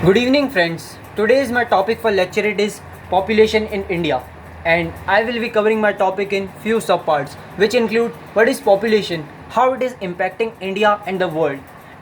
Good evening, friends. Today's my topic for lecture it is population in India, and I will be covering my topic in few subparts, which include what is population, how it is impacting India and the world,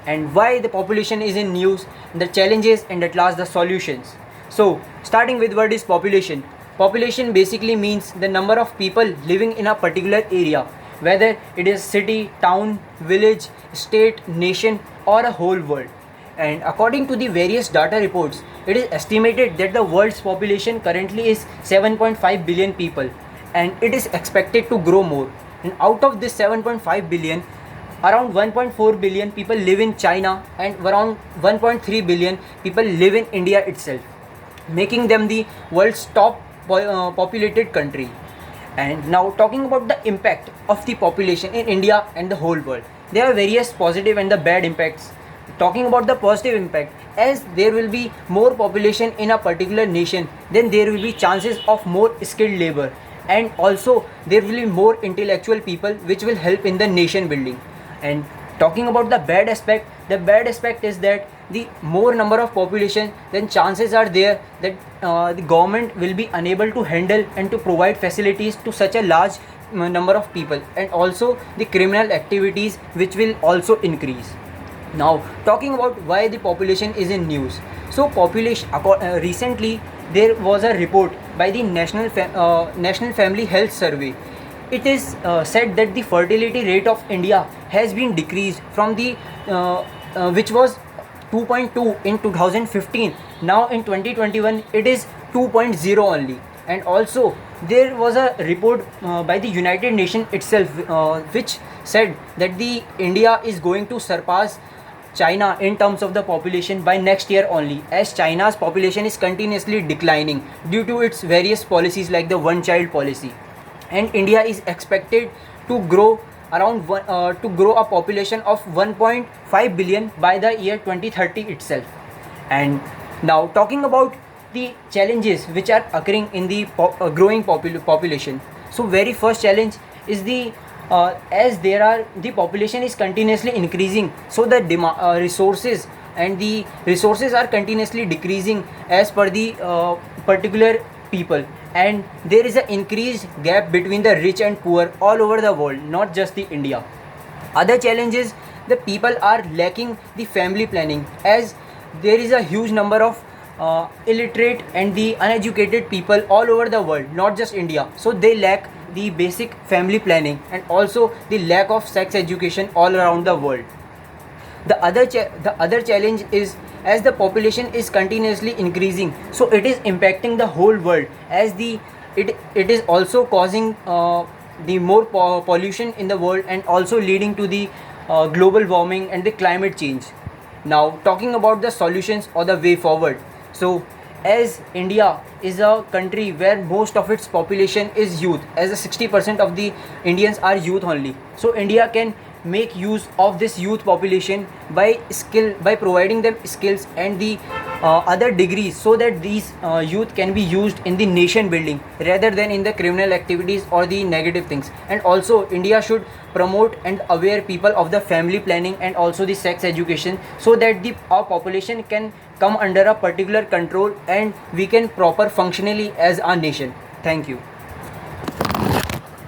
and why the population is in news, the challenges, and at last the solutions. So, starting with what is population. Population basically means the number of people living in a particular area, whether it is city, town, village, state, nation, or a whole world. And according to the various data reports, it is estimated that the world's population currently is 7.5 billion people, and it is expected to grow more. And out of this 7.5 billion, around 1.4 billion people live in China, and around 1.3 billion people live in India itself, making them the world's top populated country. And now, talking about the impact of the population in India and the whole world, there are various positive and the bad impacts. Talking about the positive impact, as there will be more population in a particular nation, then there will be chances of more skilled labor, and also there will be more intellectual people which will help in the nation building. And talking about the bad aspect is that the more number of population, then chances are there that the government will be unable to handle and to provide facilities to such a large number of people, and also the criminal activities which will also increase. Now, talking about why the population is in news. So, recently there was a report by the National Family Health Survey. It is said that the fertility rate of India has been decreased from the which was 2.2 in 2015. Now in 2021 it is 2.0 only. And also there was a report by the United Nations itself which said that the India is going to surpass China in terms of the population by next year only, as China's population is continuously declining due to its various policies like the one child policy. And India is expected to grow to grow a population of 1.5 billion by the year 2030 itself. And now, talking about the challenges which are occurring in the growing population. So very first challenge is as the population is continuously increasing, so the resources are continuously decreasing as per the particular people, and there is an increased gap between the rich and poor all over the world, not just the India. Other challenges, the people are lacking the family planning, as there is a huge number of illiterate and the uneducated people all over the world, not just India. So they lack the basic family planning, and also the lack of sex education all around the world. The other challenge is, as the population is continuously increasing, so it is impacting the whole world, as it is also causing the more pollution in the world, and also leading to the global warming and the climate change. Now, talking about the solutions or the way forward. So, as India is a country where most of its population is youth, as 60% of the Indians are youth only. So India can make use of this youth population by providing them skills and the other degrees, so that these youth can be used in the nation building rather than in the criminal activities or the negative things. And also India should promote and aware people of the family planning and also the sex education, so that our population can come under a particular control and we can proper functionally as a nation. Thank you.